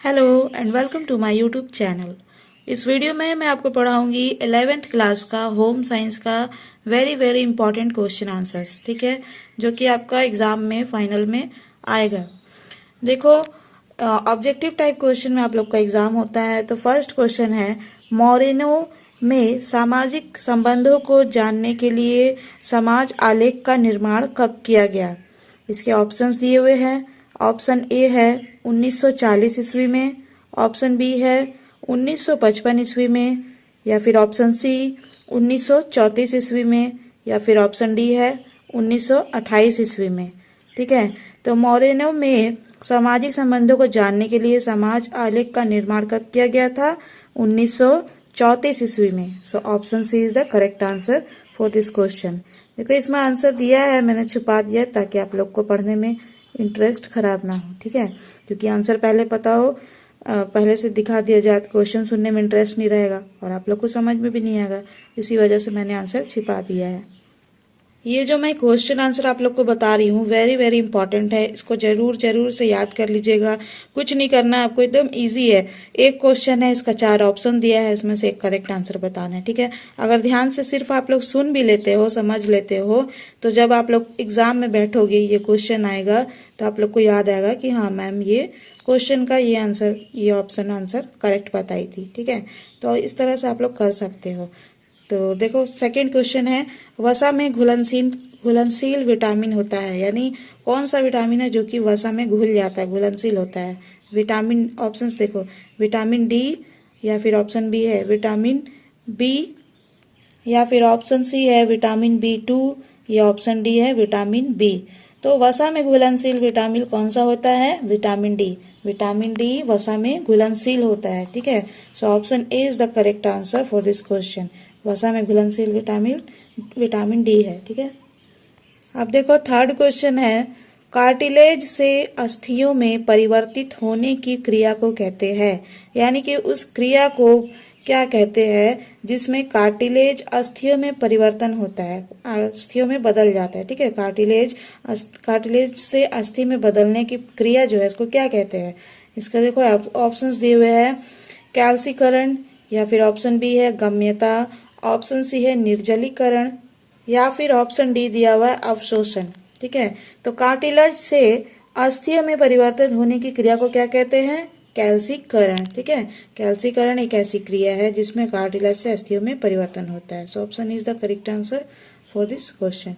Hello and welcome to my YouTube channel. इस video में मैं आपको पढ़ाऊंगी 11th क्लास का होम साइंस का very very important question answers, ठीक है, जो कि आपका एग्जाम में फाइनल में आएगा। देखो, ऑब्जेक्टिव टाइप क्वेश्चन में आप लोग का एग्जाम होता है। तो फर्स्ट क्वेश्चन है, मोरेनो में सामाजिक संबंधों को जानने के लिए समाज आलेख का निर्माण कब किया गया। इसके ऑप्शंस दिए हुए हैं। ऑप्शन ए है 1940 ईस्वी में, ऑप्शन बी है 1955 ईस्वी में, या फिर ऑप्शन सी 1934 ईस्वी में, या फिर ऑप्शन डी है 1928 ईस्वी में। ठीक है, तो मोरेनो में सामाजिक संबंधों को जानने के लिए समाज आलेख का निर्माण कब किया गया था? 1934 ईस्वी में। So option C is the correct answer for this question. देखो, इसमें आंसर दिया है, मैंने छुपा दिया ताकि आप लोग को पढ़ने में इंटरेस्ट खराब ना हो। ठीक है, क्योंकि आंसर पहले पता हो, पहले से दिखा दिया जाए तो क्वेश्चन सुनने में इंटरेस्ट नहीं रहेगा और आप लोग को समझ में भी नहीं आएगा। इसी वजह से मैंने आंसर छिपा दिया है। ये जो मैं क्वेश्चन आंसर आप लोग को बता रही हूँ वेरी वेरी इंपॉर्टेंट है। इसको जरूर जरूर से याद कर लीजिएगा। कुछ नहीं करना है आपको, एकदम इजी है। एक क्वेश्चन है, इसका 4 ऑप्शन दिया है, इसमें से एक करेक्ट आंसर बताना है। ठीक है, अगर ध्यान से सिर्फ आप लोग सुन भी लेते हो, समझ लेते हो, तो जब आप लोग एग्जाम में बैठोगे, ये क्वेश्चन आएगा तो आप लोग को याद आएगा कि हाँ मैम, ये क्वेश्चन का ये आंसर, ये ऑप्शन आंसर करेक्ट बताई थी। ठीक है, तो इस तरह से आप लोग कर सकते हो। तो देखो, सेकंड क्वेश्चन है, वसा में घुलनशील विटामिन होता है, यानी कौन सा विटामिन है जो कि वसा में घुल जाता है, घुलनशील होता है। विटामिन, ऑप्शंस देखो, विटामिन डी, या फिर ऑप्शन बी है विटामिन बी, या फिर ऑप्शन सी है विटामिन B2, या ऑप्शन डी है विटामिन बी। तो वसा में घुलनशील विटामिन कौन सा होता है? Vitamin D. विटामिन डी वसा में घुलनशील होता है। ठीक है, so option A is the correct answer for this question. वसा में घुलनशील विटामिन विटामिन डी है। ठीक है, अब देखो थर्ड क्वेश्चन है, कार्टिलेज से अस्थियों में परिवर्तित होने की क्रिया को कहते हैं, यानी कि उस क्रिया को क्या कहते हैं जिसमें कार्टिलेज अस्थियों में परिवर्तन होता है, अस्थियों में बदल जाता है। ठीक है, कार्टिलेज से अस्थि में बदलने की क्रिया जो है इसको क्या कहते हैं? इसका देखो ऑप्शंस दिए हुए हैं, कैल्सीकरण, या फिर ऑप्शन बी है गम्यता, ऑप्शन सी है निर्जलीकरण, या फिर ऑप्शन डी दिया हुआ है अवशोषण। ठीक है, तो कार्टिलेज से अस्थियों में परिवर्तन होने की क्रिया को क्या कहते हैं? कैल्सीकरण। ठीक है, कैल्सीकरण एक ऐसी क्रिया है जिसमें कार्टिलेज से अस्थियों में परिवर्तन होता है। So option is the correct answer for this question.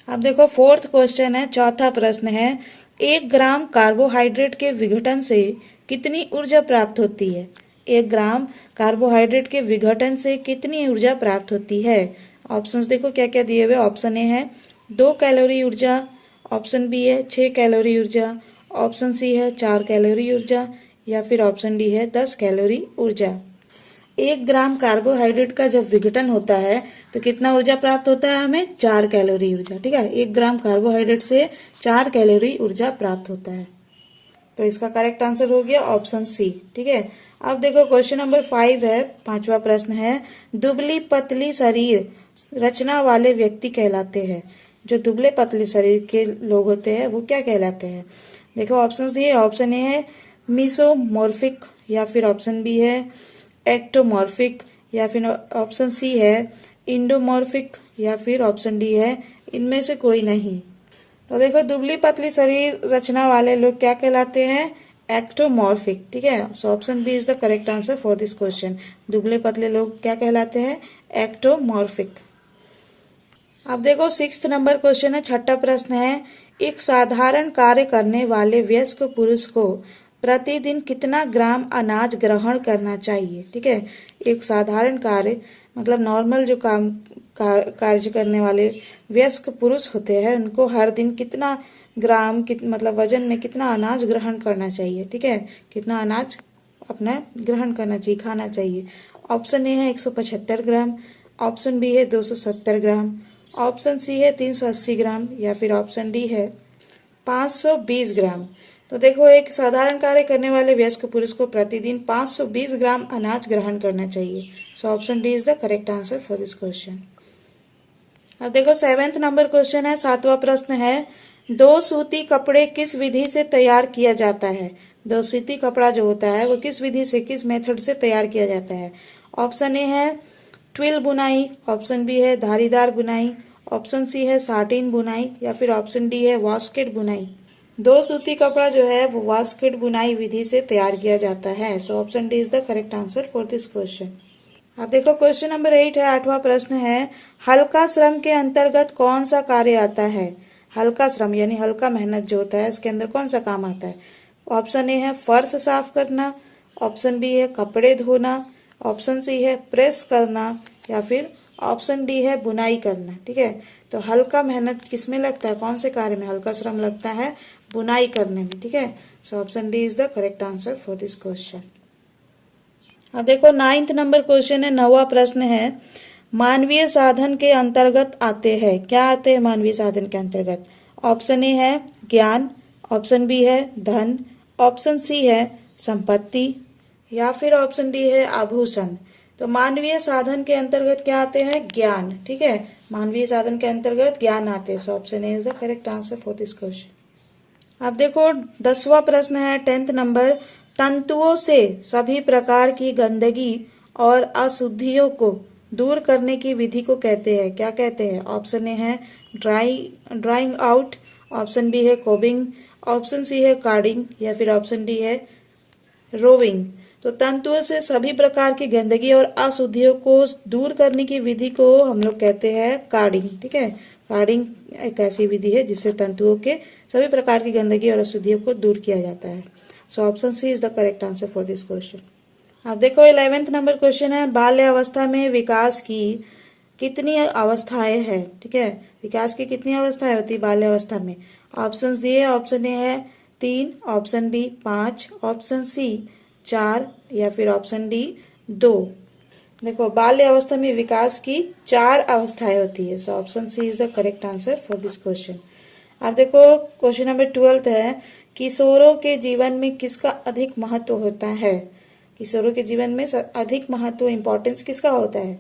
अब देखो फोर्थ क्वेश्चन है, चौथा प्रश्न है, 1 ग्राम कार्बोहाइड्रेट के विघटन से कितनी ऊर्जा प्राप्त होती है? 1 ग्राम कार्बोहाइड्रेट के विघटन से कितनी ऊर्जा प्राप्त होती है? ऑप्शंस देखो क्या क्या दिए हुए। ऑप्शन ए है 2 कैलोरी ऊर्जा, ऑप्शन बी है 6 कैलोरी ऊर्जा, ऑप्शन सी है 4 कैलोरी ऊर्जा, या फिर ऑप्शन डी है 10 कैलोरी ऊर्जा। 1 ग्राम कार्बोहाइड्रेट का जब विघटन होता है तो कितना ऊर्जा प्राप्त होता है हमें? 4 कैलोरी ऊर्जा। ठीक है, 1 ग्राम कार्बोहाइड्रेट से 4 कैलोरी ऊर्जा प्राप्त होता है। तो इसका करेक्ट आंसर हो गया ऑप्शन सी। ठीक है, अब देखो क्वेश्चन नंबर 5 है, 5वां प्रश्न है, दुबली पतली शरीर रचना वाले व्यक्ति कहलाते हैं। जो दुबले पतले शरीर के लोग होते हैं वो क्या कहलाते हैं? देखो ऑप्शंस दिए, ऑप्शन ए है मीसोमॉर्फिक, या फिर ऑप्शन बी है एक्टोमॉर्फिक, या फिर ऑप्शन सी है इंडोमॉर्फिक, या फिर ऑप्शन डी है इनमें से कोई नहीं। तो देखो, दुबली पतली शरीर रचना वाले लोग क्या कहलाते हैं? एक्टोमॉर्फिक। ठीक है, so option B is the correct answer for this question. दुबले पतले लोग क्या कहलाते हैं? एक्टोमॉर्फिक। अब देखो 6th नंबर क्वेश्चन है, छठा प्रश्न है, एक साधारण कार्य करने वाले वयस्क पुरुष को प्रतिदिन कितना ग्राम अनाज ग्रहण करना चाहिए? ठीक है, एक साधारण कार्य मतलब नॉर्मल जो कार्य करने वाले वयस्क पुरुष होते हैं उनको हर दिन कितना ग्राम मतलब वजन में कितना अनाज ग्रहण करना चाहिए? ठीक है, कितना अनाज अपना ग्रहण करना चाहिए, खाना चाहिए? ऑप्शन ए है 175 ग्राम, ऑप्शन बी है 270 ग्राम, ऑप्शन सी है 380 ग्राम, या फिर ऑप्शन डी है 520 ग्राम। तो देखो, एक साधारण कार्य करने वाले वयस्क पुरुष को प्रतिदिन 520 ग्राम अनाज ग्रहण करना चाहिए। So option D is the correct answer for this question. अब देखो 7th नंबर क्वेश्चन है, 7वां प्रश्न है, 2 सूती कपड़े किस विधि से तैयार किया जाता है? जो सूती कपड़ा जो होता है वो किस विधि से, किस मेथड से तैयार किया जाता है? ऑप्शन ए है ट्विल बुनाई, ऑप्शन बी है धारीदार बुनाई, ऑप्शन सी है साटिन बुनाई, या फिर ऑप्शन डी है वास्केट बुनाई। दो सूती कपड़ा जो है वो वास्केट बुनाई विधि से तैयार किया जाता है। So option D is the correct answer for this question. अब देखो क्वेश्चन नंबर 8 है, 8वां प्रश्न है, हल्का श्रम के अंतर्गत कौन सा कार्य आता है? हल्का श्रम यानी हल्का मेहनत जो होता है उसके अंदर कौन सा काम आता है? ऑप्शन ए है फर्श साफ करना, ऑप्शन बी है कपड़े धोना, ऑप्शन सी है प्रेस करना, या फिर ऑप्शन डी है बुनाई करना। ठीक है, तो हल्का मेहनत किसमें लगता है, कौन से कार्य में हल्का श्रम लगता है? बुनाई करने में। ठीक है, so option D is the correct answer for this question. अब देखो 9th नंबर क्वेश्चन है, 9वां प्रश्न है, मानवीय साधन के अंतर्गत आते हैं, क्या आते हैं मानवीय साधन के अंतर्गत? ऑप्शन ए है ज्ञान, ऑप्शन बी है धन, ऑप्शन सी है संपत्ति, या फिर ऑप्शन डी है आभूषण। तो मानवीय साधन के अंतर्गत क्या आते हैं? ज्ञान। ठीक है, मानवीय साधन के अंतर्गत ज्ञान आते हैं। So option A is the correct answer for this question. अब देखो 10वां प्रश्न है, 10th नंबर, तंतुओं से सभी प्रकार की गंदगी और अशुद्धियों को दूर करने की विधि को कहते हैं, क्या कहते हैं? ऑप्शन ए है ड्राइंग आउट, ऑप्शन बी है कोबिंग, ऑप्शन सी है कार्डिंग, या फिर ऑप्शन डी है रोविंग। तो तंतुओं से सभी प्रकार की गंदगी और अशुद्धियों को दूर करने की विधि को हम लोग कहते हैं कार्डिंग। ठीक है, कार्डिंग एक ऐसी विधि है जिससे तंतुओं के सभी प्रकार की गंदगी और अशुद्धियों को दूर किया जाता है। So option C is the correct answer for this question. अब देखो 11th नंबर क्वेश्चन है, बाल्य अवस्था में विकास की कितनी अवस्थाएं हैं? ठीक है, विकास की कितनी अवस्थाएं होती है बाल्य अवस्था में? ऑप्शंस दिए, ऑप्शन ए है 3, ऑप्शन बी 5, ऑप्शन सी 4, या फिर ऑप्शन डी 2। देखो बाल्य अवस्था में विकास की 4 अवस्थाएं होती है। So option C is the correct answer for this question. अब देखो क्वेश्चन नंबर 12 है, किशोरों के जीवन में किसका अधिक महत्व होता है? किशोरों के जीवन में अधिक महत्व, इंपॉर्टेंस किसका होता है?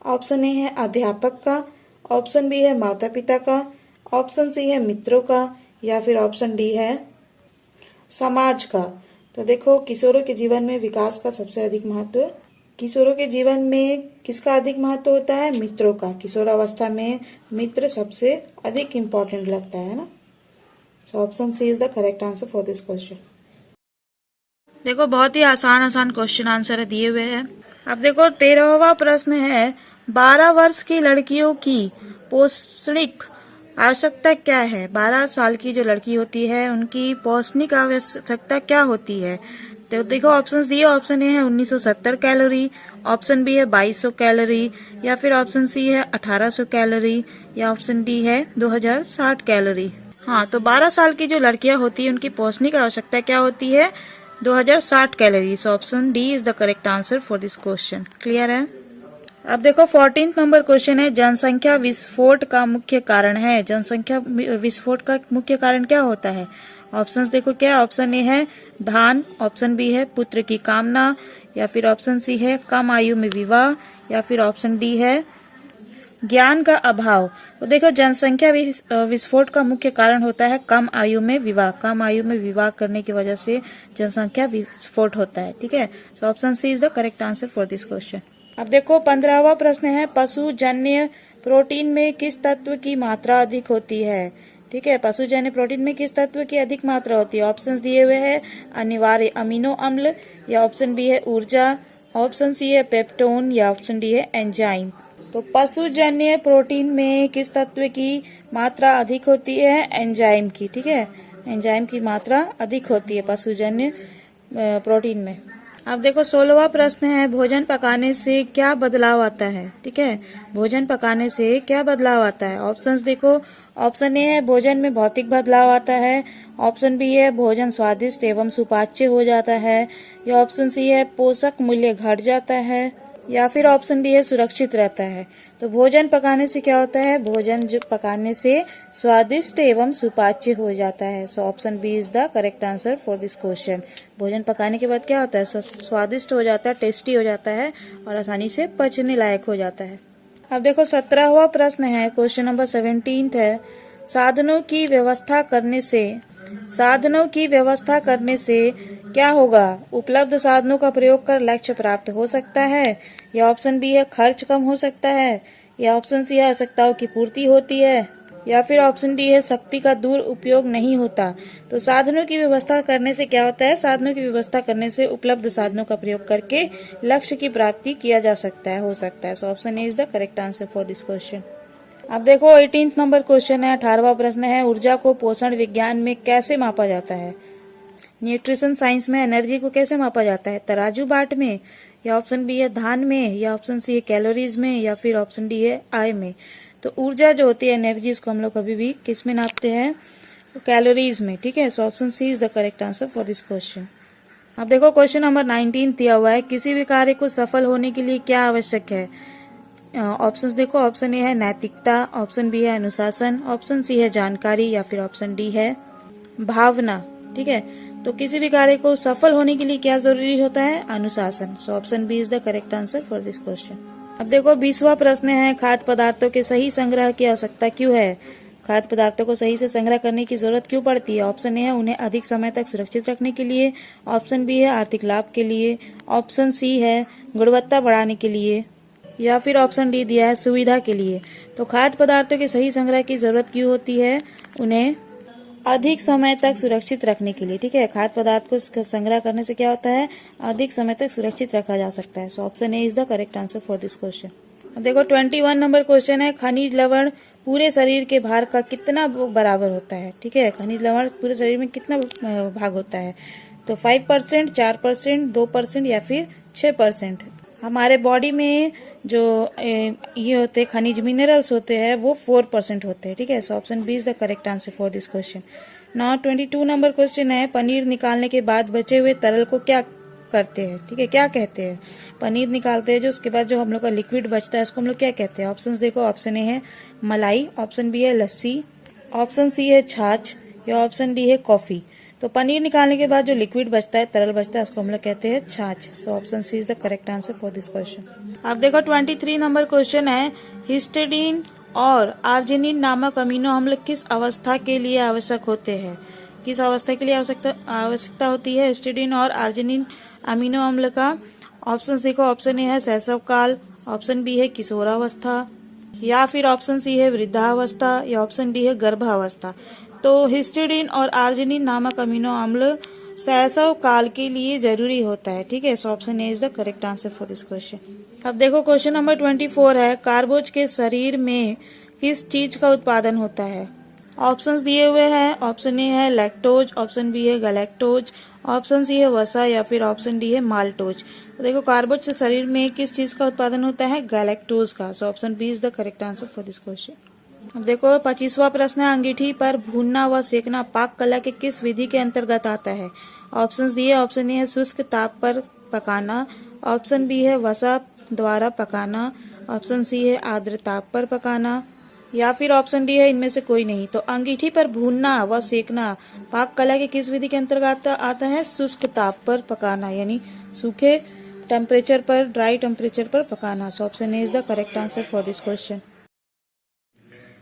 ऑप्शन ए है अध्यापक का, ऑप्शन बी है माता पिता का, ऑप्शन सी है मित्रों का, या फिर ऑप्शन डी है समाज का। तो देखो किशोरों के जीवन में विकास का सबसे अधिक महत्व, किशोरों के जीवन में किसका अधिक महत्व होता है? मित्रों का। किशोर अवस्था में मित्र सबसे अधिक इम्पोर्टेंट लगता है ना। So option C is the correct answer for this question. देखो बहुत ही आसान क्वेश्चन आंसर दिए हुए हैं। अब देखो 13वां प्रश्न है, 12 वर्ष की लड़कियों की पौष्टिक आवश्यकता क्या है? 12 साल की जो लड़की होती है उनकी पौष्टिक आवश्यकता क्या होती है? तो देखो ऑप्शंस दिए, ऑप्शन ए है 1970 कैलोरी, ऑप्शन बी है 2200 कैलोरी, या फिर ऑप्शन सी है 1800 कैलोरी, या ऑप्शन डी है 2060 कैलोरी। हाँ, तो 12 साल की जो लड़कियां होती है उनकी पौष्टिक आवश्यकता क्या होती है? 2060 calorie. So option D is the correct answer for this question. Clear है? अब देखो 14th नंबर क्वेश्चन है, जनसंख्या विस्फोट का मुख्य कारण है। जनसंख्या विस्फोट का मुख्य कारण क्या होता है? ऑप्शंस देखो क्या, ऑप्शन ए है धान, ऑप्शन बी है पुत्र की कामना, या फिर ऑप्शन सी है कम आयु में विवाह, या फिर ऑप्शन डी है ज्ञान का अभाव। तो देखो जनसंख्या विस्फोट का मुख्य कारण होता है कम आयु में विवाह। कम आयु में विवाह करने की वजह से जनसंख्या विस्फोट होता है। ठीक है, so option C is the correct answer for this question. अब देखो 15वां प्रश्न है, पशुजन्य प्रोटीन में किस तत्व की मात्रा अधिक होती है? ठीक है, पशुजन्य प्रोटीन में किस तत्व की अधिक मात्रा होती है? ऑप्शंस दिए हुए हैं अनिवार्य अमीनो अम्ल, या ऑप्शन बी है ऊर्जा, ऑप्शन सी है पेप्टोन, या ऑप्शन डी है एंजाइम। तो पशुजन्य प्रोटीन में किस तत्व की मात्रा अधिक होती है? एंजाइम की। ठीक है, एंजाइम की मात्रा अधिक होती है पशुजन्य प्रोटीन में। अब देखो 16वां प्रश्न है, भोजन पकाने से क्या बदलाव आता है? ठीक है, भोजन पकाने से क्या बदलाव आता है? ऑप्शंस देखो, ऑप्शन ए है भोजन में भौतिक बदलाव आता है, ऑप्शन बी है भोजन स्वादिष्ट एवं सुपाच्य हो जाता है, या ऑप्शन सी है पोषक मूल्य घट जाता है, या फिर ऑप्शन डी है सुरक्षित रहता है। तो भोजन पकाने से क्या होता है? भोजन जो पकाने से स्वादिष्ट एवं सुपाच्य हो जाता है। So option B is the correct answer for this question. भोजन पकाने के बाद क्या होता है? स्वादिष्ट हो जाता है, टेस्टी हो जाता है और आसानी से पचने लायक हो जाता है। अब देखो 17वां प्रश्न है, क्वेश्चन नंबर 17 है, साधनों की व्यवस्था करने से क्या होगा? उपलब्ध साधनों का प्रयोग कर लक्ष्य प्राप्त हो सकता है, या ऑप्शन बी है खर्च कम हो सकता है, या ऑप्शन सी है आवश्यकताओं की पूर्ति होती है, या फिर ऑप्शन डी है शक्ति का दुरुपयोग नहीं होता। तो साधनों की व्यवस्था करने से क्या होता है? साधनों की व्यवस्था करने से उपलब्ध साधनों का प्रयोग करके लक्ष्य की प्राप्ति किया जा सकता है, हो सकता है। So option A is the correct answer for this question. अब देखो 18th नंबर क्वेश्चन है, 18वां प्रश्न है, ऊर्जा को पोषण विज्ञान में कैसे मापा जाता है? न्यूट्रिशन साइंस में एनर्जी को कैसे मापा जाता है? तराजू बाट में, या ऑप्शन बी है धान में, या ऑप्शन सी है कैलोरीज में, या फिर ऑप्शन डी है आय में। तो ऊर्जा जो होती है एनर्जी, इसको हम लोग कभी भी किस में नापते हैं? कैलोरीज में, ठीक है। So option C is the correct answer for this question. अब देखो क्वेश्चन नंबर 19 दिया हुआ है, किसी भी कार्य को सफल होने के लिए क्या आवश्यक है? ऑप्शंस देखो, ऑप्शन ए है नैतिकता, ऑप्शन बी है अनुशासन, ऑप्शन सी है जानकारी, या फिर ऑप्शन डी है भावना, ठीक है। तो किसी भी कार्य को सफल होने के लिए क्या जरूरी होता है? अनुशासन। So option B is the correct answer for this question. अब देखो 20वां प्रश्न है, खाद्य पदार्थों के सही संग्रह की आवश्यकता क्यों है? खाद्य पदार्थों को सही से संग्रह करने की जरूरत क्यों पड़ती है? ऑप्शन ए है उन्हें अधिक समय तक सुरक्षित रखने के लिए, ऑप्शन बी है आर्थिक लाभ के लिए, ऑप्शन सी है गुणवत्ता बढ़ाने के लिए, या फिर ऑप्शन डी दिया है सुविधा के लिए। तो खाद्य पदार्थों के सही संग्रह की जरूरत क्यों होती है? उन्हें अधिक समय तक सुरक्षित रखने के लिए, ठीक है। खाद्य पदार्थ को संग्रह करने से क्या होता है? अधिक समय तक सुरक्षित रखा जा सकता है। So option A is the correct answer for this question. देखो 21 नंबर क्वेश्चन है, खनिज लवण पूरे शरीर के भार का कितना बराबर होता है? ठीक है, खनिज लवण पूरे शरीर में कितना भाग होता है? तो 5%, 4%, 2% या फिर 6%। हमारे बॉडी में जो ये होते हैं खनिज मिनरल्स होते हैं वो 4% होते हैं, ठीक है। So option B is the correct answer for this question. Now 22 number question है, पनीर निकालने के बाद बचे हुए तरल को क्या करते हैं? ठीक है, क्या कहते हैं? पनीर निकालते हैं जो, उसके बाद जो हम लोग का लिक्विड बचता है उसको हम लोग क्या कहते हैं? ऑप्शंस देखो, ऑप्शन ए है मलाई, ऑप्शन बी है लस्सी, ऑप्शन सी है छाछ, या ऑप्शन डी है कॉफी। तो पनीर निकालने के बाद जो लिक्विड बचता है, तरल बचता है, उसको हम लोग कहते हैं छाछ। So option C is the correct answer for this question. अब देखो 23 नंबर क्वेश्चन है, हिस्टिडीन और आर्जिनिन नामक अमीनो अम्ल किस अवस्था के लिए आवश्यक होते हैं? किस अवस्था के लिए आवश्यकता होती है हिस्टिडीन और आर्जिनिन अमीनो अम्ल का? ऑप्शंस देखो, ऑप्शन ए है शैशव काल, ऑप्शन बी है किशोरावस्था, या फिर ऑप्शन सी है वृद्धावस्था, या ऑप्शन डी है गर्भावस्था। तो हिस्टिडीन और आर्जिनिन नामक अमीनो अम्ल शैशव काल के लिए जरूरी होता है, ठीक है। So option A is the correct answer for this question. अब देखो क्वेश्चन नंबर 24 है, कार्बोज के शरीर में किस चीज का उत्पादन होता है? ऑप्शंस दिए हुए हैं, ऑप्शन ए है लैक्टोज, ऑप्शन बी है गैलेक्टोज, ऑप्शन सी है वसा, या फिर ऑप्शन डी है माल्टोज। तो देखो कार्बोज से शरीर में किस चीज का उत्पादन होता है? गैलेक्टोज का। So option B is the correct answer for this question. अब देखो 25वां प्रश्न है, अंगीठी पर भूनना व सेकना पाक कला के किस विधि के अंतर्गत आता है? ऑप्शंस दिए, ऑप्शन ए है शुष्क ताप पर पकाना, ऑप्शन बी है वसा द्वारा पकाना, ऑप्शन सी है आर्द्र ताप पर पकाना, या फिर ऑप्शन डी है इनमें से कोई नहीं। तो अंगीठी पर भूनना व सेकना पाक कला के किस विधि के अंतर्गत आता है? शुष्क ताप पर पकाना, यानी सूखे टेम्परेचर पर, ड्राई टेम्परेचर पर पकाना। So option A is the correct answer for this question.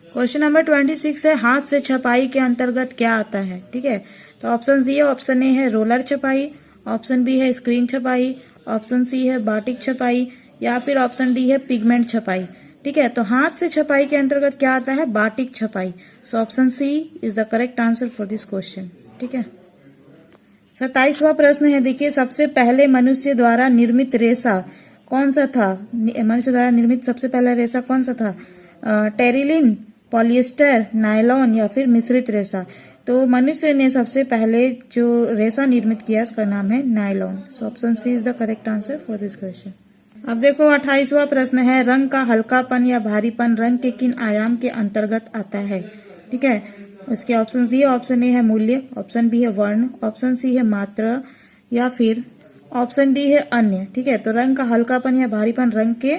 Question number 26 है, हाथ से छपाई के अंतर्गत क्या आता है? ठीक है, तो ऑप्शंस दिए, ऑप्शन ए है रोलर छपाई, ऑप्शन बी है स्क्रीन छपाई, ऑप्शन सी है बाटिक छपाई, या फिर ऑप्शन डी है पिगमेंट छपाई। ठीक है, तो हाथ से छपाई के अंतर्गत क्या आता है? बाटिक छपाई। So option C is the correct answer for this question. ठीक है, 27वां प्रश्न है, देखिए सबसे पहले मनुष्य द्वारा निर्मित रेशा कौन सा था? मनुष्य द्वारा निर्मित सबसे पहला रेशा कौन सा था? टेरिलिन, पॉलिएस्टर, नायलॉन, या फिर मिश्रित रेशा। तो मनुष्य ने सबसे पहले जो रेशा निर्मित किया उसका नाम है nylon. So option C is the correct answer for this question. अब देखो 28वां प्रश्न है, रंग का हल्कापन या भारीपन रंग के किन आयाम के अंतर्गत आता है? ठीक है, उसके ऑप्शंस दिए, ऑप्शन ए है मूल्य, ऑप्शन बी है वर्ण, ऑप्शन सी है मात्रा, या फिर ऑप्शन डी है अन्य। ठीक है, तो रंग का हल्कापन या भारीपन रंग के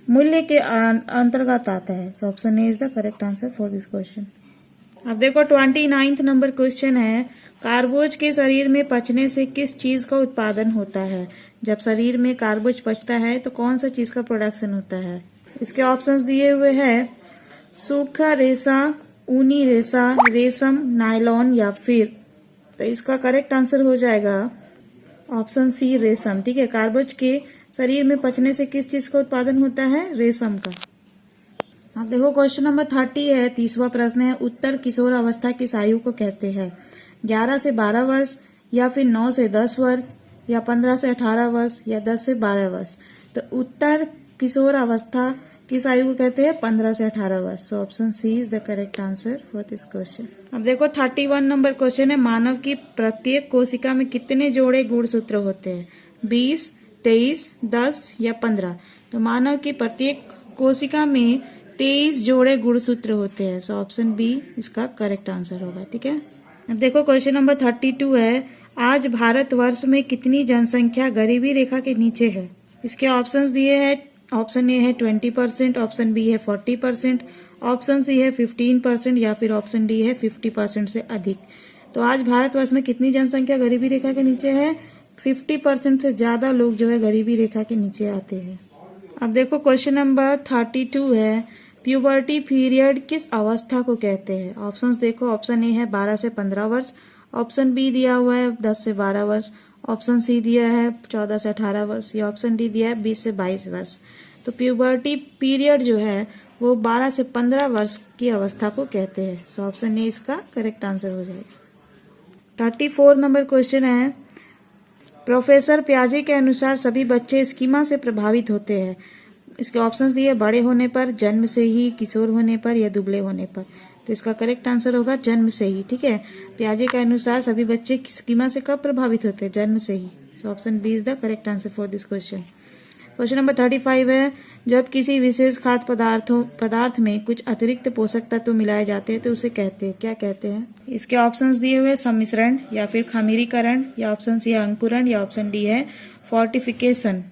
मूल्य के अंतर्गत आता है। So option A is the correct answer for this question. अब देखो 29वां नंबर क्वेश्चन है, कार्बोज के शरीर में पचने से किस चीज का उत्पादन होता है? जब शरीर में कार्बोज पचता है तो कौन सा चीज का प्रोडक्शन होता है? इसके ऑप्शंस दिए हुए हैं, सूखा रेशा, ऊनी रेशा, रेशम, नायलॉन, या फिर। तो इसका करेक्ट आंसर हो जाएगा ऑप्शन सी रेशम। ठीक है, कार्बोज के शरीर में पचने से किस चीज का उत्पादन होता है? रेशम का। अब देखो क्वेश्चन नंबर 30 है, 30वां प्रश्न है, उत्तर किशोर अवस्था किस आयु को कहते हैं? 11 से 12 वर्ष, या फिर 9 से 10 वर्ष, या 15 से 18 वर्ष, या 10 से 12 वर्ष। तो उत्तर किशोर अवस्था किस आयु को कहते हैं? 15 से 18 वर्ष। So option C is the correct answer for this question. अब देखो 31 नंबर क्वेश्चन है, मानव की प्रत्येक कोशिका में कितने जोड़े गुणसूत्र होते हैं? 20, 23, 10 या 15। तो मानव की प्रत्येक कोशिका में 23 जोड़े गुणसूत्र होते हैं। सो ऑप्शन बी इसका करेक्ट आंसर होगा। ठीक है, अब देखो क्वेश्चन नंबर 32 है, आज भारतवर्ष में कितनी जनसंख्या गरीबी रेखा के नीचे है? इसके ऑप्शंस दिए हैं, ऑप्शन ए है 20%, ऑप्शन बी है 40%, ऑप्शन सी है 15% या फिर ऑप्शन डी है 50% से अधिक। तो आज भारतवर्ष में कितनी जनसंख्या गरीबी रेखा के नीचे है? 50% से ज्यादा लोग जो है गरीबी रेखा के नीचे आते हैं। अब देखो क्वेश्चन नंबर 32 है, प्यूबर्टी पीरियड किस अवस्था को कहते हैं? ऑप्शंस देखो, ऑप्शन ए है 12 से 15 वर्ष, ऑप्शन बी दिया हुआ है 10 से 12 वर्ष, ऑप्शन सी दिया है 14 से 18 वर्ष, या ऑप्शन डी दिया है 20 से 22 वर्ष। तो प्यूबर्टी पीरियड जो है वो 12 से 15 वर्ष की अवस्था को कहते हैं। सो ऑप्शन ए इसका करेक्ट आंसर हो जाएगा। 34 नंबर क्वेश्चन है, प्रोफेसर प्याजे के अनुसार सभी बच्चे स्कीमा से प्रभावित होते हैं। इसके ऑप्शंस दिए, बड़े होने पर, जन्म से ही, किशोर होने पर, या दुबले होने पर। तो इसका करेक्ट आंसर होगा जन्म से ही। ठीक है, प्याजे के अनुसार सभी बच्चे स्कीमा से कब प्रभावित होते हैं? जन्म से ही। So option B is the correct answer for this question. Question number 35 है, जब किसी विशेष खाद्य पदार्थ में कुछ अतिरिक्त पोषक तत्व मिलाए जाते हैं तो उसे कहते हैं, क्या कहते हैं? इसके ऑप्शंस दिए हुए, सम्मिश्रण, या फिर खमीरीकरण, या ऑप्शन सी है अंकुरण, या ऑप्शन डी है फोर्टिफिकेशन।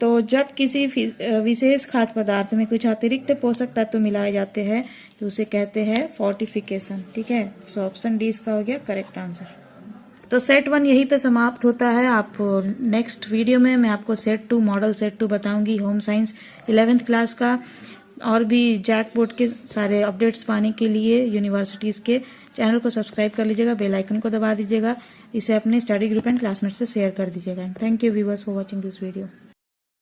तो जब किसी विशेष खाद्य पदार्थ में कुछ अतिरिक्त पोषक तत्व मिलाए जाते हैं तो उसे कहते हैं फोर्टिफिकेशन। ठीक है, सो ऑप्शन डी इसका हो गया करेक्ट आंसर। तो सेट 1 यहीं पे समाप्त होता है। आप नेक्स्ट वीडियो में मैं आपको सेट 2 मॉडल सेट 2 बताऊंगी, होम साइंस 11th क्लास का। और भी जैक बोर्ड के सारे अपडेट्स पाने के लिए यूनिवर्सिटीज़ के चैनल को सब्सक्राइब कर लीजिएगा, बेल आइकन को दबा दीजिएगा, इसे अपने स्टडी ग्रुप एंड क्लासमेट से शेयर कर दीजिएगा। Thank you viewers for watching this video.